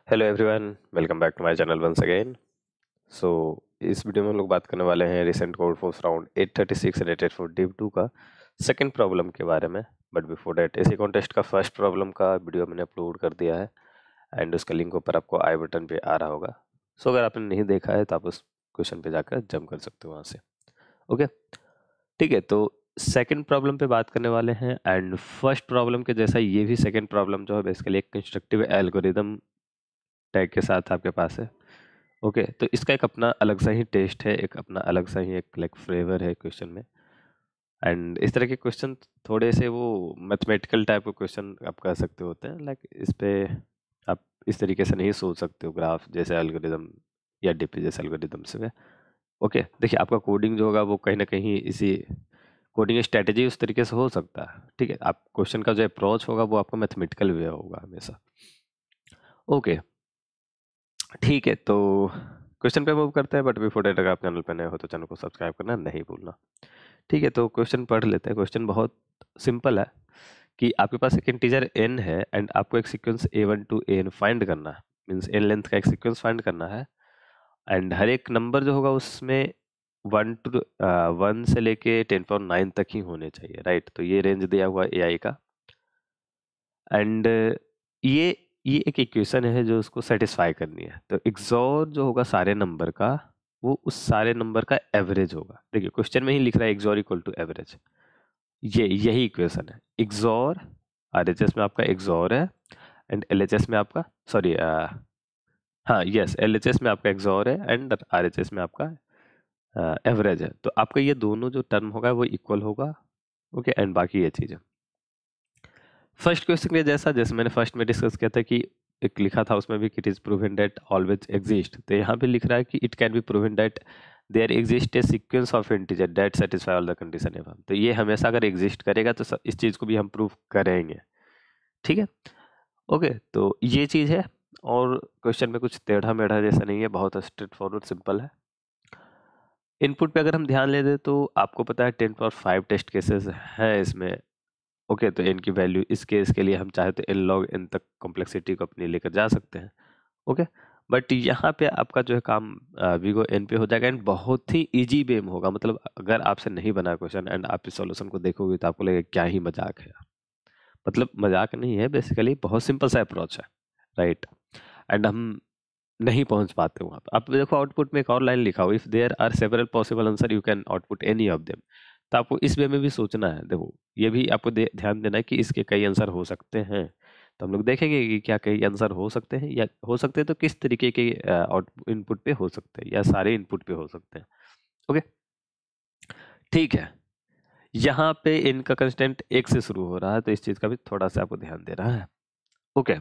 Hello everyone, welcome back to my channel once again. So इस video में हम लोग बात करने वाले हैं recent Codeforces round 836 and 884 div 2 का सेकंड प्रॉब्लम के बारे में। बट बिफोर दैट, इसी कॉन्टेस्ट का फर्स्ट प्रॉब्लम का वीडियो मैंने अपलोड कर दिया है एंड उसका लिंक ऊपर आपको आई बटन पे आ रहा होगा। सो अगर आपने नहीं देखा है तो आप उस क्वेश्चन पे जाकर जंप कर सकते हो वहाँ से। ओके, ठीक है। तो सेकंड प्रॉब्लम पे बात करने वाले हैं एंड फर्स्ट प्रॉब्लम के जैसा ये भी सेकंड प्रॉब्लम जो है बेसिकली एक कंस्ट्रक्टिव एल्गोरिदम टैग के साथ आपके पास है। ओके, तो इसका एक अपना अलग सा ही टेस्ट है, एक अपना अलग सा ही एक लाइक फ्लेवर है क्वेश्चन में। एंड इस तरह के क्वेश्चन थोड़े से वो मैथमेटिकल टाइप के क्वेश्चन आप कह सकते होते हैं। लाइक इस पे आप इस तरीके से नहीं सोच सकते हो ग्राफ जैसे एल्गोरिदम या डीपी जैसे एल्गोरिदम से। ओके, देखिए आपका कोडिंग जो होगा वो कहीं ना कहीं इसी कोडिंग स्ट्रेटेजी उस तरीके से हो सकता है। ठीक है, आप क्वेश्चन का जो अप्रोच होगा वो आपका मैथमेटिकल वे होगा हमेशा। ओके, ठीक है। तो क्वेश्चन पे मूव करते हैं, बट बिफोर दैट अगर आप चैनल पे नए हो तो चैनल को सब्सक्राइब करना नहीं भूलना। ठीक है, तो क्वेश्चन पढ़ लेते हैं। क्वेश्चन बहुत सिंपल है कि आपके पास एक इंटीजर n है एंड आपको एक sequence a1 to an find करना है। मींस n लेंथ का एक सीक्वेंस फाइंड करना है एंड हर एक नंबर जो होगा उसमें 1 से लेके 10⁹ तक ही होने चाहिए, राइट। तो ये रेंज दिया हुआ ai का एंड ये ये एक इक्वेशन है जो उसको सेटिस्फाई करनी है। तो XOR जो होगा सारे नंबर का, वो उस सारे नंबर का एवरेज होगा। देखिए क्वेश्चन में ही लिख रहा है XOR इक्वल टू एवरेज। यही इक्वेशन है। XOR RHS में आपका XOR है एंड LHS में आपका सॉरी हाँ यस LHS में आपका XOR है एंड RHS में आपका एवरेज है। तो आपका ये दोनों जो टर्म होगा वो इक्वल होगा। ओके, एंड बाकी ये चीज़ है। फर्स्ट क्वेश्चन के जैसे मैंने फर्स्ट में डिस्कस किया था कि एक लिखा था उसमें भी कि it is proven that always exist. तो यहाँ पे लिख रहा है कि it can be proven that there exist a sequence of integer that satisfy all the condition above. तो ये हमेशा अगर एग्जिस्ट करेगा तो इस चीज़ को भी हम प्रूव करेंगे। ठीक है, ओके। तो ये चीज़ है और क्वेश्चन में कुछ टेढ़ा मेढ़ा जैसा नहीं है, बहुत स्ट्रेट फॉरवर्ड सिंपल है। इनपुट पे अगर हम ध्यान ले दें तो आपको पता है 10⁵ टेस्ट केसेस हैं इसमें। ओके, तो n की वैल्यू इस केस के लिए हम चाहे तो n log n तक कॉम्प्लेक्सिटी को अपनी लेकर जा सकते हैं। ओके, बट यहाँ पे आपका जो है काम विगो n पे हो जाएगा एंड बहुत ही इजी वे में होगा। मतलब अगर आपसे नहीं बना क्वेश्चन एंड आप इस सॉल्यूशन को देखोगे तो आपको लगेगा क्या ही मजाक है। मतलब मजाक नहीं है, बेसिकली बहुत सिंपल सा अप्रोच है, राइट। एंड हम नहीं पहुंच पाते वहां पर। आप देखो आउटपुट में एक और लाइन लिखा हो, if there are several possible answer you can output any of them. तो आपको इस वे में भी सोचना है। देखो ये भी आपको ध्यान देना है कि इसके कई आंसर हो सकते हैं। तो हम लोग देखेंगे कि क्या कई आंसर हो सकते हैं, या हो सकते हैं तो किस तरीके के आउट इनपुट पे हो सकते हैं या सारे इनपुट पे हो सकते हैं। ओके, ठीक है। यहाँ पे इनका कंस्टेंट एक से शुरू हो रहा है, तो इस चीज का भी थोड़ा सा आपको ध्यान देना है। ओके,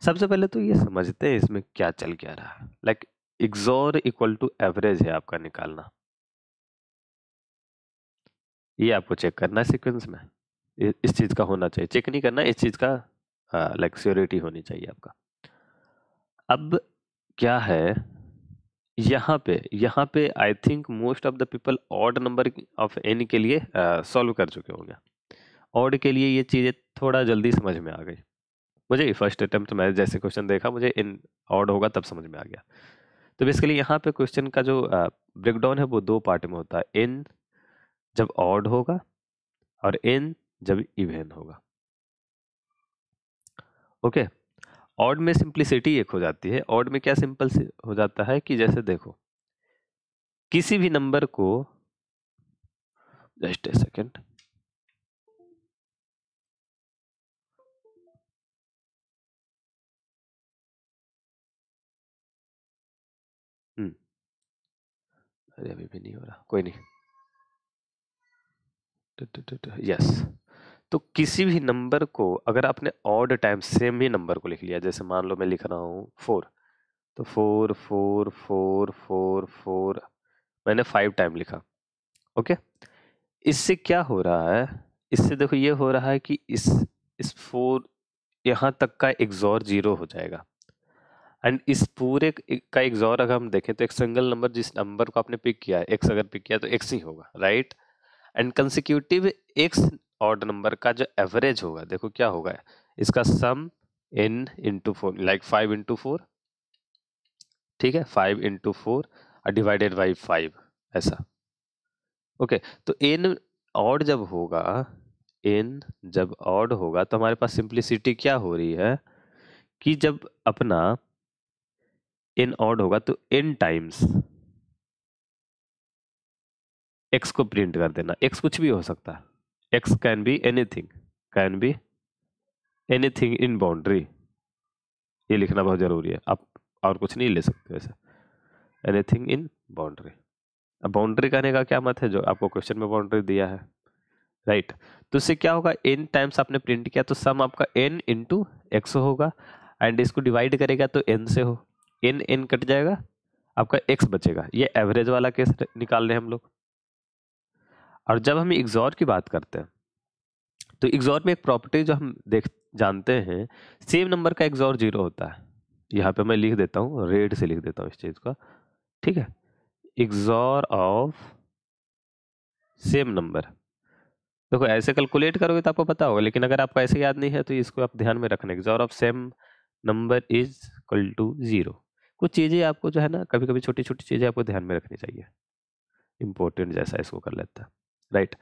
सबसे पहले तो ये समझते हैं इसमें क्या चल क्या रहा है। Like XOR equal to average है आपका निकालना, ये आपको चेक करना है सीक्वेंस में। इस चीज का होना चाहिए, चेक नहीं करना, इस चीज का लाइक श्योरिटी होनी चाहिए आपका। अब क्या है यहाँ पे I think most of the people odd number of n के लिए सॉल्व कर चुके होंगे। ऑड के लिए ये चीजें थोड़ा जल्दी समझ में आ गई मुझे। फर्स्ट अटेम्प्ट में जैसे क्वेश्चन देखा मुझे इन ऑड होगा तब समझ में आ गया। तो बेसिकली यहाँ पे क्वेश्चन का जो ब्रेकडाउन है वो दो पार्ट में होता है। n जब ऑड होगा और n जब इवन होगा। ओके, ऑड में सिंप्लिसिटी एक हो जाती है। ऑड में क्या सिंपल हो जाता है कि जैसे देखो किसी भी नंबर को, जस्ट ए सेकेंड, अरे अभी भी नहीं हो रहा, कोई नहीं। यस, तो किसी भी नंबर को अगर आपने ऑड टाइम सेम ही नंबर को लिख लिया, जैसे मान लो मैं लिख रहा हूँ 4, तो 4 4 4 4 4 मैंने 5 टाइम लिखा। ओके, इससे क्या हो रहा है, इससे देखो ये हो रहा है कि इस 4 यहाँ तक का XOR 0 हो जाएगा एंड इस पूरे का XOR अगर हम देखें तो एक सिंगल नंबर जिस नंबर को आपने पिक किया है, x अगर पिक किया तो x ही होगा, right. And consecutive x odd number का जो एवरेज होगा, देखो क्या होगा, इसका सम n इंटू 4 लाइक 5 इंटू 4, ठीक है, 5 इंटू 4 डिवाइडेड बाई 5 ऐसा। ओके, तो n ऑड जब होगा, n जब ऑड होगा तो हमारे पास सिंप्लिसिटी क्या हो रही है कि जब अपना n ऑड होगा तो n टाइम्स x को प्रिंट कर देना। x कुछ भी हो सकता है, x can be anything, can be anything in boundary, ये लिखना बहुत जरूरी है। आप और कुछ नहीं ले सकते वैसे, एनीथिंग इन बाउंड्री। अब बाउंड्री कहने का क्या मत है, जो आपको क्वेश्चन में बाउंड्री दिया है, राइट। तो इससे क्या होगा, n टाइम्स आपने प्रिंट किया तो सम आपका n इंटू एक्स होगा, एंड इसको डिवाइड करेगा तो n से हो, n कट जाएगा, आपका x बचेगा। ये एवरेज वाला केस निकाल रहे हैं हम लोग। और जब हम इग्जॉर की बात करते हैं तो इग्जॉर में एक प्रॉपर्टी जो हम जानते हैं, सेम नंबर का इग्जॉर 0 होता है। यहाँ पे मैं लिख देता हूँ, रेड से लिख देता हूँ इस चीज का, ठीक है। इग्जॉर ऑफ सेम नंबर, देखो ऐसे कैलकुलेट करोगे तो आपको पता होगा, लेकिन अगर आपको ऐसे याद नहीं है तो इसको आप ध्यान में रखना। XOR of same number is equal to 0। कुछ चीजें आपको जो है ना, कभी कभी छोटी छोटी चीजें आपको ध्यान में रखनी चाहिए, इंपॉर्टेंट जैसा इसको कर लेता है, राइट।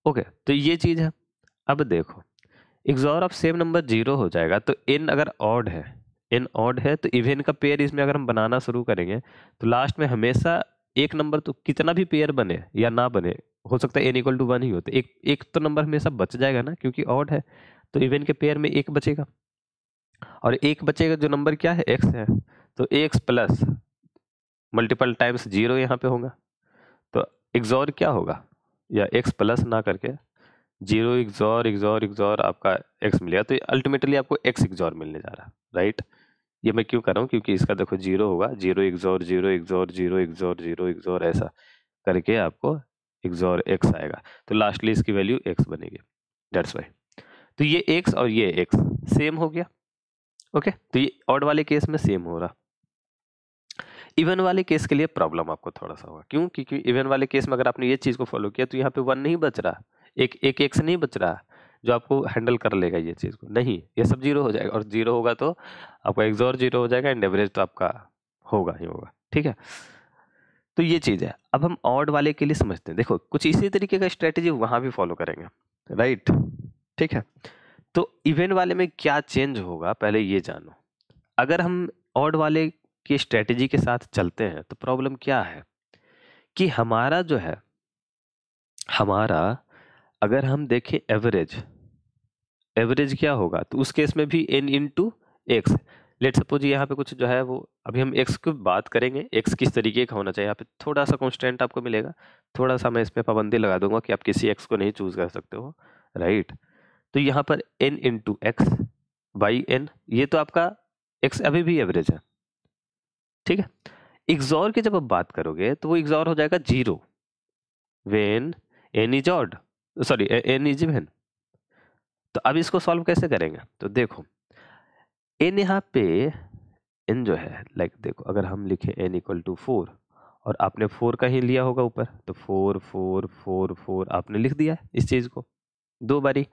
ओके, तो ये चीज है। अब देखो, इग्जॉर ऑफ सेम नंबर 0 हो जाएगा तो n अगर ऑड है, n ऑड है तो इवन का पेयर इसमें अगर हम बनाना शुरू करेंगे तो लास्ट में हमेशा एक नंबर तो कितना भी पेयर बने या ना बने, हो सकता है n इक्वल टू 1 ही हो, तो एक एक तो नंबर हमेशा बच जाएगा ना, क्योंकि ऑड है तो इवन के पेयर में एक बचेगा, और एक बचेगा जो नंबर क्या है, x है, तो x प्लस मल्टीपल टाइम्स 0 यहाँ पे होगा, तो इग्जॉर क्या होगा, या x प्लस ना करके 0 इग्जॉर इग्जॉर इग्जॉर आपका x मिलेगा, तो अल्टीमेटली आपको x इग्जॉर मिलने जा रहा है, राइट। ये मैं क्यों कर रहा हूँ, क्योंकि इसका देखो 0 होगा, 0 इग्जॉर 0 इग्जॉर 0 इग्जॉर 0 इग्जॉर ऐसा करके आपको इग्जॉर x आएगा, तो लास्टली इसकी वैल्यू x बनेगी, दैट्स वाई। तो ये x और ये x सेम हो गया, ओके। तो ये ऑड वाले केस में सेम हो रहा। इवन वाले केस के लिए प्रॉब्लम आपको थोड़ा सा होगा, क्यों, क्योंकि इवन वाले केस में अगर आपने ये चीज को फॉलो किया तो यहाँ पे 1 नहीं बच रहा, एक एक एक्स नहीं बच रहा जो आपको हैंडल कर लेगा ये चीज को, नहीं, ये सब 0 हो जाएगा, और 0 होगा तो आपका एक्सॉर 0 हो जाएगा, एंड एवरेज तो आपका होगा ही होगा, ठीक है। तो ये चीज है। अब हम ऑड वाले के लिए समझते हैं, देखो कुछ इसी तरीके का स्ट्रेटेजी वहां भी फॉलो करेंगे, राइट, ठीक है। तो इवन वाले में क्या चेंज होगा पहले ये जानो। अगर हम ऑड वाले की स्ट्रेटेजी के साथ चलते हैं तो प्रॉब्लम क्या है कि हमारा जो है, हमारा अगर हम देखें एवरेज, एवरेज क्या होगा, तो उस केस में भी n into x. Let suppose यहाँ पे कुछ जो है वो, अभी हम x की बात करेंगे, x किस तरीके का होना चाहिए, यहाँ पे थोड़ा सा कॉन्स्टेंट आपको मिलेगा, थोड़ा सा मैं इसमें पाबंदी लगा दूंगा कि आप किसी x को नहीं चूज कर सकते हो, राइट। तो यहाँ पर n into x by n, ये तो आपका x अभी भी एवरेज है, ठीक है। इग्जॉर की जब आप बात करोगे तो वो इग्जॉर हो जाएगा 0 when n is odd, sorry n is even. तो अब इसको सॉल्व कैसे करेंगे, तो देखो n यहाँ पे, n जो है लाइक देखो, अगर हम लिखें n इक्वल टू 4 और आपने 4 का ही लिया होगा ऊपर, तो 4 4 4 4 आपने लिख दिया इस चीज को 2 बारी,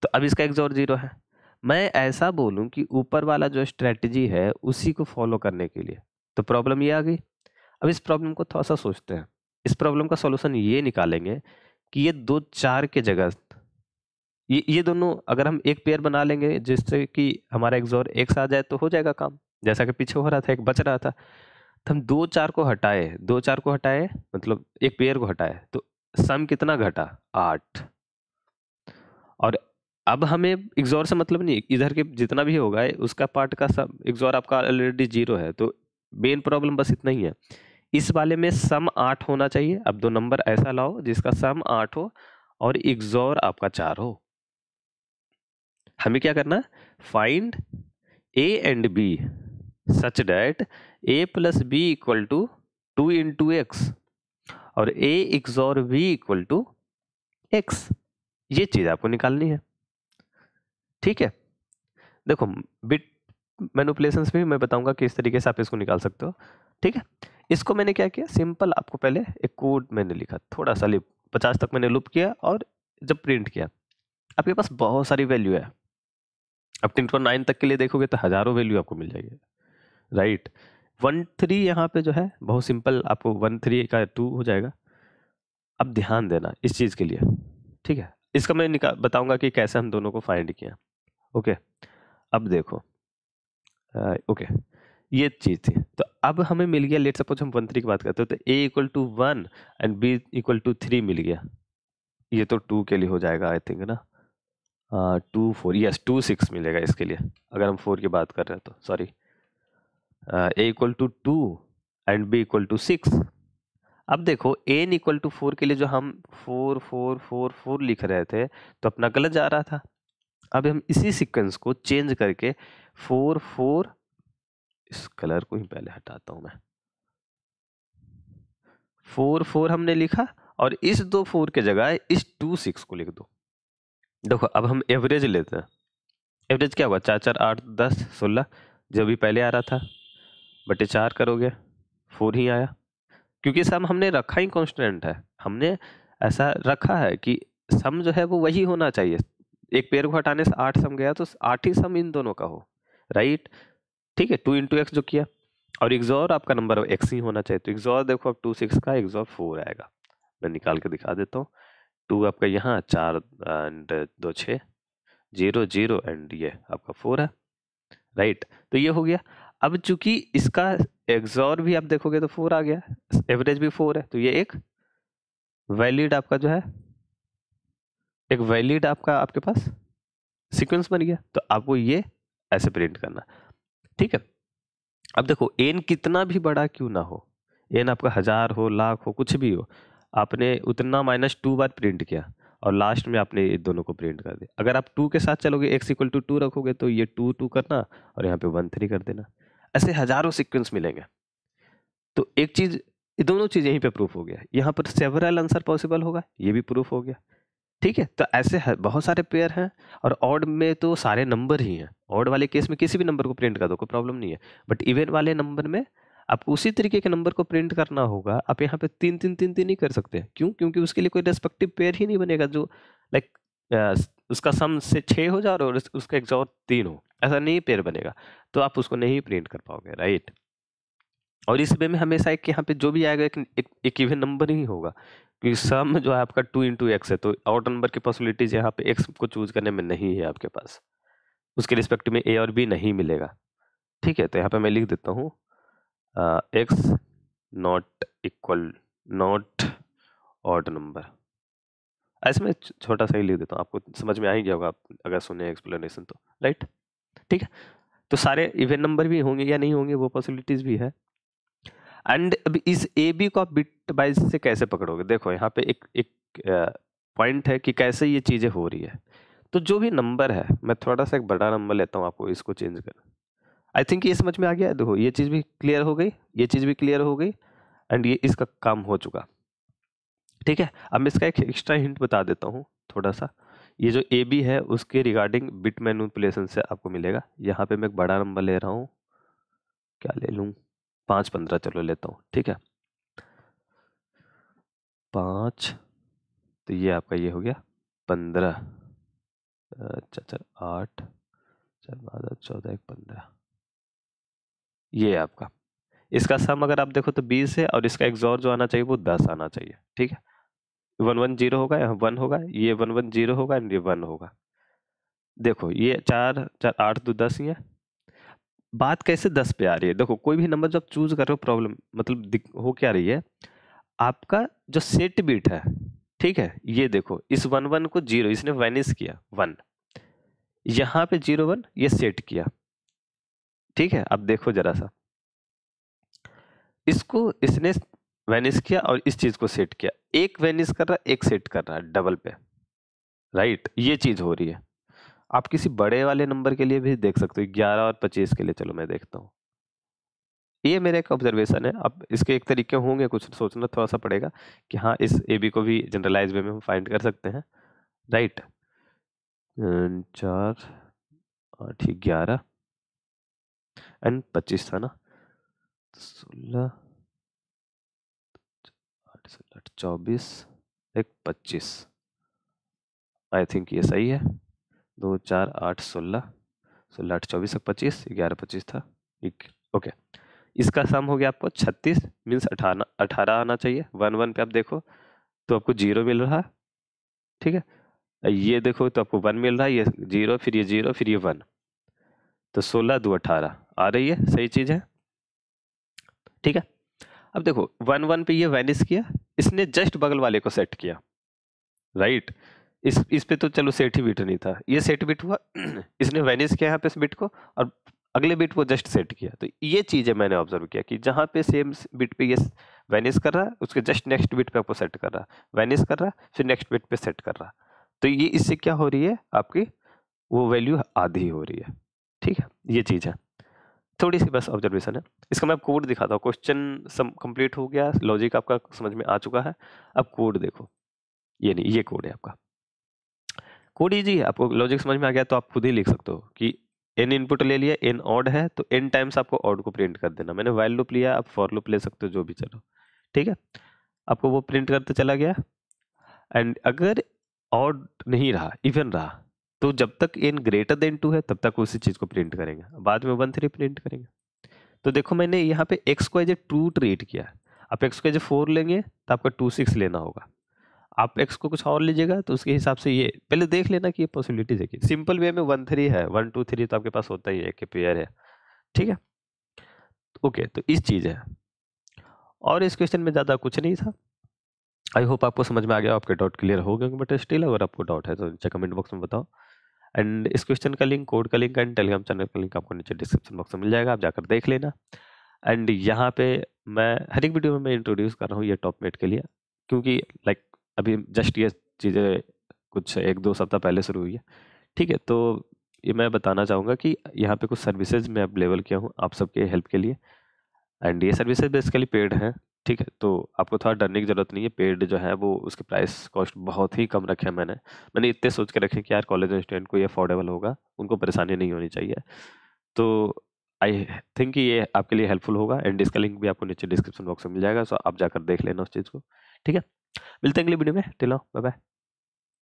तो अब इसका एक्सॉर 0 है। मैं ऐसा बोलूं कि ऊपर वाला जो स्ट्रेटजी है उसी को फॉलो करने के लिए, तो प्रॉब्लम ये आ गई। अब इस प्रॉब्लम को थोड़ा सा सोचते हैं, इस प्रॉब्लम का सॉल्यूशन ये निकालेंगे कि ये 2 4 के जगह ये दोनों अगर हम एक पेयर बना लेंगे जिससे कि हमारा एक्सॉर एक्स आ जाए तो हो जाएगा काम, जैसा कि पीछे हो रहा था, एक बच रहा था। तो हम 2 4 को हटाए, 2 4 को हटाए मतलब एक पेयर को हटाए, तो सम कितना घटा, 8। और अब हमें एक्सॉर से मतलब नहीं, इधर के जितना भी होगा उसका पार्ट का सम एक्सॉर आपका ऑलरेडी 0 है, तो मेन प्रॉब्लम बस इतना ही है। इस वाले में सम 8 होना चाहिए। अब 2 नंबर ऐसा लाओ जिसका सम 8 हो और एक्सॉर आपका 4 हो। हमें क्या करना है, find a and b such that a plus b equal to 2 into X और a XOR b equal to X. ये चीज आपको निकालनी है, ठीक है। देखो बिट मैनिपुलेशंस भी मैं बताऊंगा किस तरीके से आप इसको निकाल सकते हो, ठीक है। इसको मैंने क्या किया, सिंपल आपको पहले एक कोड मैंने लिखा, थोड़ा सा लिप 50 तक मैंने लूप किया, और जब प्रिंट किया आपके पास बहुत सारी वैल्यू है, अब 10⁹ तक के लिए देखोगे तो हजारों वैल्यू आपको मिल जाएगी, राइट। 1 3 यहाँ पे जो है बहुत सिंपल, आपको 1 3 का 2 हो जाएगा। अब ध्यान देना इस चीज़ के लिए, ठीक है। इसका मैं बताऊंगा कि कैसे हम दोनों को फाइंड किया। ओके, अब देखो, ओके, ये चीज़ थी। तो अब हमें मिल गया, लेट सपोज हम 1 3 की बात करते हो तो A = 1 एंड B = 3 मिल गया। ये तो 2 के लिए हो जाएगा आई थिंक ना, 2 4, यस 2 6 मिलेगा इसके लिए, अगर हम 4 की बात कर रहे हैं तो सॉरी। A = 2 and B = 6। अब देखो n = 4 के लिए जो हम 4 4 4 4 लिख रहे थे तो अपना गलत जा रहा था। अब हम इसी सीक्वेंस को चेंज करके 4 4, इस कलर को ही पहले हटाता हूं मैं, 4 4 हमने लिखा और इस 2 4 के जगह इस 2 6 को लिख दो। देखो अब हम एवरेज लेते हैं। एवरेज क्या हुआ, 4 4 8 10 16, जो भी पहले आ रहा था बटे 4 करोगे 4 ही आया, क्योंकि सम हमने रखा ही कांस्टेंट है। हमने ऐसा रखा है कि सम जो है वो वही होना चाहिए। एक पेयर को हटाने से 8 सम गया तो 8 ही सम इन दोनों का हो, राइट। ठीक है, 2 × x जो किया, और एक्सॉर आपका नंबर x ही होना चाहिए। तो एक्सॉर देखो अब 2 6 का एक्सॉर 4 आएगा। मैं निकाल के दिखा देता हूँ। 2 आपका यहाँ 4 एंड 2 6 0 0 एंड ये आपका 4 है, राइट। तो ये हो गया। अब चूंकि इसका एक्सॉर भी आप देखोगे तो 4 आ गया, एवरेज भी 4 है, तो ये एक वैलिड आपका जो है, एक वैलिड आपका आपके पास सीक्वेंस बन गया। तो आपको ये ऐसे प्रिंट करना, ठीक है। अब देखो एन कितना भी बड़ा क्यों ना हो, एन आपका 1000 हो, लाख हो, कुछ भी हो, आपने उतना -2 बार प्रिंट किया और लास्ट में आपने ये दोनों को प्रिंट कर दिया। अगर आप 2 के साथ चलोगे, x = 2 रखोगे तो ये 2 2 करना और यहाँ पे 1 3 कर देना। ऐसे हजारों सीक्वेंस मिलेंगे। तो एक चीज, ये दोनों चीज यहीं पे प्रूफ हो गया। यहाँ पर सेवरल आंसर पॉसिबल होगा, ये भी प्रूफ हो गया, ठीक है। तो ऐसे बहुत सारे पेयर हैं, और ऑड में तो सारे नंबर ही हैं। ऑड वाले केस में किसी भी नंबर को प्रिंट कर दो, कोई प्रॉब्लम नहीं है। बट इवन वाले नंबर में आपको उसी तरीके के नंबर को प्रिंट करना होगा। आप यहाँ पे 3 3 3 3 नहीं कर सकते, क्यों? क्योंकि उसके लिए कोई रेस्पेक्टिव पेयर ही नहीं बनेगा जो लाइक उसका सम से 6 हो जाए और उसका एक्सॉर 3 हो, ऐसा नहीं पेयर बनेगा। तो आप उसको नहीं प्रिंट कर पाओगे, राइट। और इस वे में हमेशा एक यहाँ पे जो भी आएगा एक इवन नंबर ही होगा, क्योंकि सम जो है आपका 2 × x है। तो ऑड नंबर की पॉसिबिलिटीज यहाँ पे x को चूज करने में नहीं है आपके पास, उसके रिस्पेक्ट में a और b नहीं मिलेगा, ठीक है। तो यहाँ पे मैं लिख देता हूँ x नॉट ऑड नंबर, ऐसे में छोटा सा ही लिख देता हूँ, आपको समझ में आ ही गया होगा आप अगर सुने एक्सप्लेनेशन तो, राइट। ठीक है, तो सारे इवन नंबर भी होंगे या नहीं होंगे वो पॉसिबिलिटीज भी है। एंड अब इस ए बी को आप बिट वाइज से कैसे पकड़ोगे? देखो यहाँ पे एक एक पॉइंट है कि कैसे ये चीजें हो रही है। तो जो भी नंबर है, मैं थोड़ा सा एक बड़ा नंबर लेता हूँ, आपको इसको चेंज कर, आई थिंक ये समझ में आ गया। देखो ये चीज भी क्लियर हो गई, ये चीज भी क्लियर हो गई, एंड ये इसका काम हो चुका, ठीक है। अब मैं इसका एक एक्स्ट्रा हिंट बता देता हूँ थोड़ा सा। ये जो ए बी है उसके रिगार्डिंग बिट मैनिपुलेशन से आपको मिलेगा। यहाँ पे मैं एक बड़ा नंबर ले रहा हूँ, क्या ले लूँ, 5 15 चलो लेता हूँ, ठीक है। 5, तो ये आपका ये हो गया 15, 4 8 4 12 14 1 15, ये आपका, इसका सम अगर आप देखो तो 20 है, और इसका एक्सॉर जो आना चाहिए वो 10 आना चाहिए, ठीक है। 1 1 0 होगा, यहाँ 1 होगा, ये 1 1 0 होगा एंड ये 1 होगा। देखो ये 4 4 8 2 10 ही है। बात कैसे 10 पे आ रही है? देखो कोई भी नंबर जब चूज कर रहे हो, प्रॉब्लम मतलब हो क्या रही है, आपका जो सेट बिट है, ठीक है, ये देखो इस 1 1 को 0 इसने वैनिश किया 1, यहाँ पे 0 1 ये सेट किया, ठीक है। अब देखो जरा सा, इसको इसने वैनिश किया और इस चीज को सेट किया, एक वैनिश कर रहा है एक सेट कर रहा है डबल पे, राइट। ये चीज हो रही है। आप किसी बड़े वाले नंबर के लिए भी देख सकते हो, 11 और 25 के लिए, चलो मैं देखता हूँ। ये मेरा एक ऑब्जर्वेशन है। अब इसके एक तरीके होंगे, कुछ सोचना थोड़ा सा पड़ेगा कि हाँ इस ए बी को भी जनरलाइज वे में हम फाइंड कर सकते हैं, राइट। 4 8 11 एंड 25 था ना, 16 8 16 24 एक 25, आई थिंक ये सही है। 2 4 8 16 सो 16 24 25, 11 25 था। ओके, इसका सम हो गया आपको 36, मीन्स 18 आना चाहिए। 1 1 पे आप देखो तो आपको 0 मिल रहा, ठीक है। ये देखो तो आपको 1 मिल रहा है, ये 0, फिर ये 0, फिर ये 1, तो 16 2 18 आ रही है, सही चीज है, ठीक है। अब देखो 1 1 पे ये वैनिश किया, इसने जस्ट बगल वाले को सेट किया, राइट। इस पे तो चलो सेट ही बिट नहीं था, ये सेट बिट हुआ इसने वैनिश किया यहाँ पे इस बिट को, और अगले बिट को जस्ट सेट किया। तो ये चीजें मैंने ऑब्जर्व किया कि जहाँ पे सेम बिट पे ये वैनिश कर रहा है, उसके जस्ट नेक्स्ट बिट पे आपको सेट कर रहा है, वैनिश कर रहा है, फिर नेक्स्ट बिट पे सेट कर रहा है। तो ये इससे क्या हो रही है, आपकी वो वैल्यू आधी हो रही है, ठीक है। ये चीज है, थोड़ी सी बस ऑब्जर्वेशन है। इसका मैं कोड दिखाता हूँ। क्वेश्चन सम कंप्लीट हो गया, लॉजिक आपका समझ में आ चुका है। अब कोड देखो, ये नहीं, ये कोड है आपका। कोड इजी है, आपको लॉजिक समझ में आ गया तो आप खुद ही लिख सकते हो कि n इनपुट ले लिया, n ऑड है तो n टाइम्स आपको ऑड को प्रिंट कर देना। मैंने व्हाइल लूप लिया, आप फॉर लूप ले सकते हो, जो भी चलो, ठीक है। आपको वो प्रिंट करते चला गया, एंड अगर ऑड नहीं रहा, इवन रहा, तो जब तक n ग्रेटर देन 2 है तब तक उसी चीज को प्रिंट करेंगे, बाद में 1 3 प्रिंट करेंगे। तो देखो मैंने यहाँ पे x को एज ए ट्रू ट्रीट किया, आप x को एज ए 4 लेंगे तो आपका 2 6 लेना होगा। आप x को कुछ और लीजिएगा तो उसके हिसाब से ये पहले देख लेना कि ये पॉसिबिलिटीज है कि सिंपल वे में 1 3 है, 1 2 3 तो आपके पास होता ही है कि पेयर है, ठीक है। ओके, तो इस चीज है, और इस क्वेश्चन में ज्यादा कुछ नहीं था। आई होप आपको समझ में आ गया, आपके डाउट क्लियर हो गए, बट स्टिल अगर आपको डाउट है तो नीचे कमेंट बॉक्स में बताओ। एंड इस क्वेश्चन का लिंक, कोड का लिंक एंड टेलीग्राम चैनल का लिंक आपको नीचे डिस्क्रिप्शन बॉक्स में मिल जाएगा, आप जाकर देख लेना। एंड यहाँ पे मैं हर एक वीडियो में मैं इंट्रोड्यूस कर रहा हूँ ये टॉपमेट के लिए, क्योंकि लाइक अभी जस्ट ये चीज़ें कुछ 1-2 सप्ताह पहले शुरू हुई है, ठीक है। तो ये मैं बताना चाहूँगा कि यहाँ पे कुछ सर्विसेज मैं अवेलेबल किया हूँ आप सबके हेल्प के लिए, एंड ये सर्विसेज बेसिकली पेड हैं, ठीक है। तो आपको थोड़ा डरने की जरूरत नहीं है, पेड जो है वो उसके प्राइस कॉस्ट बहुत ही कम रखे हैं। मैंने इतने सोच के रखे कि यार कॉलेज स्टूडेंट को ये अफोर्डेबल होगा, उनको परेशानी नहीं होनी चाहिए। तो आई थिंक ये आपके लिए हेल्पफुल होगा, एंड इसका लिंक भी आपको नीचे डिस्क्रिप्शन बॉक्स में मिल जाएगा, सो आप जाकर देख लेना उस चीज़ को, ठीक है। मिलते हैं अगली वीडियो में, टिल नाउ बाय बाय।